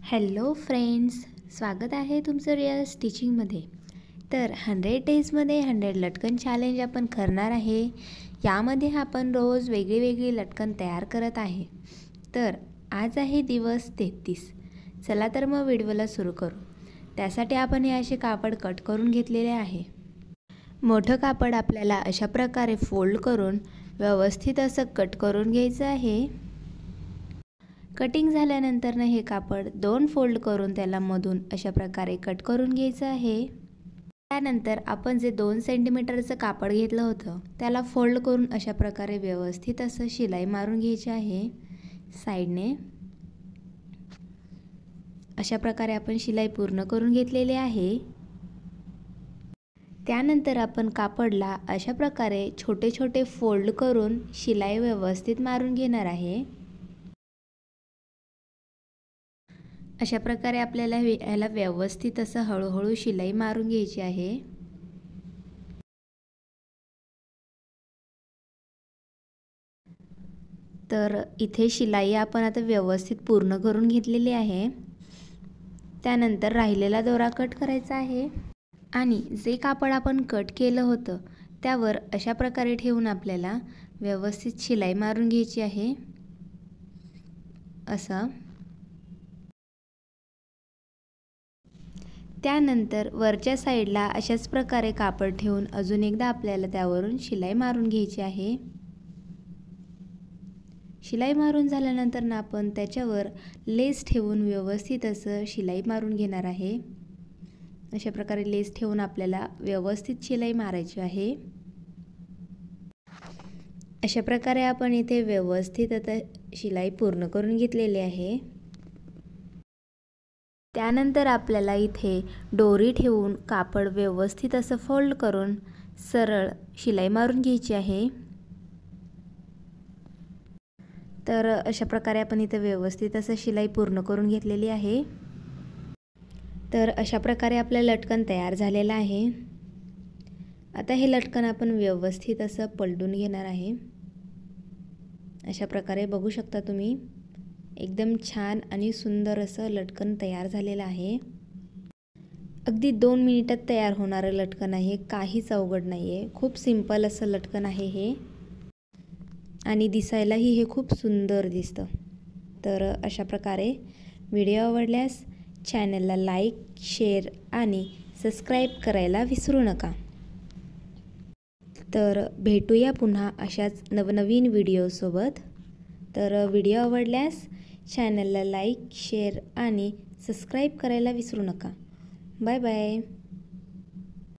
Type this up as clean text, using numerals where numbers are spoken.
Hello friends, स्वागत आहे तुमचं रियल स्टिचिंगमध्ये। तर 100 डेजमध्ये 100 लटकन चॅलेंज आपण करणार आहे। यामध्ये आपण रोज वेगळी लटकन तयार करत आहे। तर आज आहे दिवस 33। चला तर मग व्हिडिओला सुरू करू। त्यासाठी आपण हे असे कापड कट करून घेतलेले आहे। मोठं कापड आपल्याला अशा प्रकारे फोल्ड करून व्यवस्थित असं कट करून घ्यायचं आहे। कटिंग झाल्यानंतर हे कापड 2 फोल्ड करून त्याला मधून अशा प्रकारे कट करून घ्यायचं आहे। त्यानंतर आपण जे 2 सेंटीमीटरचं कापड घेतलं होतं त्याला फोल्ड करून अशा प्रकारे व्यवस्थित असं शिलाई मारून घ्यायची आहे साइडने। अशा प्रकारे आपण शिलाई पूर्ण करून घेतलेली आहे। त्यानंतर आपण कापडला अशा प्रकारे छोटे फोल्ड करून शिलाई व्यवस्थित मारून घेणार आहे। अशा प्रकारे आपल्याला याला व्यवस्थित असं हळूहळू शिलाई मारून घ्यायची आहे। तर इथे शिलाई आपण आता व्यवस्थित पूर्ण करून घेतलेली आहे। त्यानंतर राहिलेला दोरा कट करायचा आहे आणि जे कापड आपण कट केलं होतं त्यावर अशा प्रकारे ठेवून आपल्याला व्यवस्थित शिलाई मारून घ्यायची आहे असं। त्यानंतर वरच्या साइडला अशाच प्रकारे कापड ठेवून अजून एकदा आपल्याला त्यावरून शिलाई मारून घ्यायची आहे। शिलाई मारून झाल्यानंतर आपण त्याच्यावर लेस ठेवून व्यवस्थित असं शिलाई मारून घेणार आहे। अशा प्रकारे लेस ठेवून आपल्याला व्यवस्थित शिलाई मारायची आहे। अशा प्रकारे आपण इथे व्यवस्थित आता शिलाई पूर्ण करून घेतलेली आहे। त्यानंतर आपल्याला इथे दोरी ठेवून कापड व्यवस्थित असं फोल्ड करून सरळ शिलाई मारून घ्यायची आहे। तर अशा प्रकारे आपण इथे व्यवस्थित असं शिलाई पूर्ण करून घेतलेली आहे। तर अशा प्रकारे आपलं लटकन तयार झालेलं आहे। आता हे लटकन आपण व्यवस्थित असं पलटून घेणार आहे। अशा प्रकारे बघू शकता तुम्ही, एकदम छान आणि सुंदर असं लटकन तयार झालेलं आहे। अगदी 2 मिनिटात तयार होणारं लटकन आहे, काहीच अवघड नाही आहे। खूप सिंपल असं लटकन आहे हे आणि दिसायलाही हे खूप सुंदर दिसतं। तर अशा प्रकारे व्हिडिओ आवडल्यास चॅनलला लाईक, शेअर आणि सबस्क्राईब करायला विसरू नका। तर भेटूया पुन्हा अशाच नवनवीन व्हिडिओसोबत। तर व्हिडिओ आवडल्यास चॅनलला लाईक, शेअर आणि सबस्क्राईब करायला विसरू नका। Bye bye.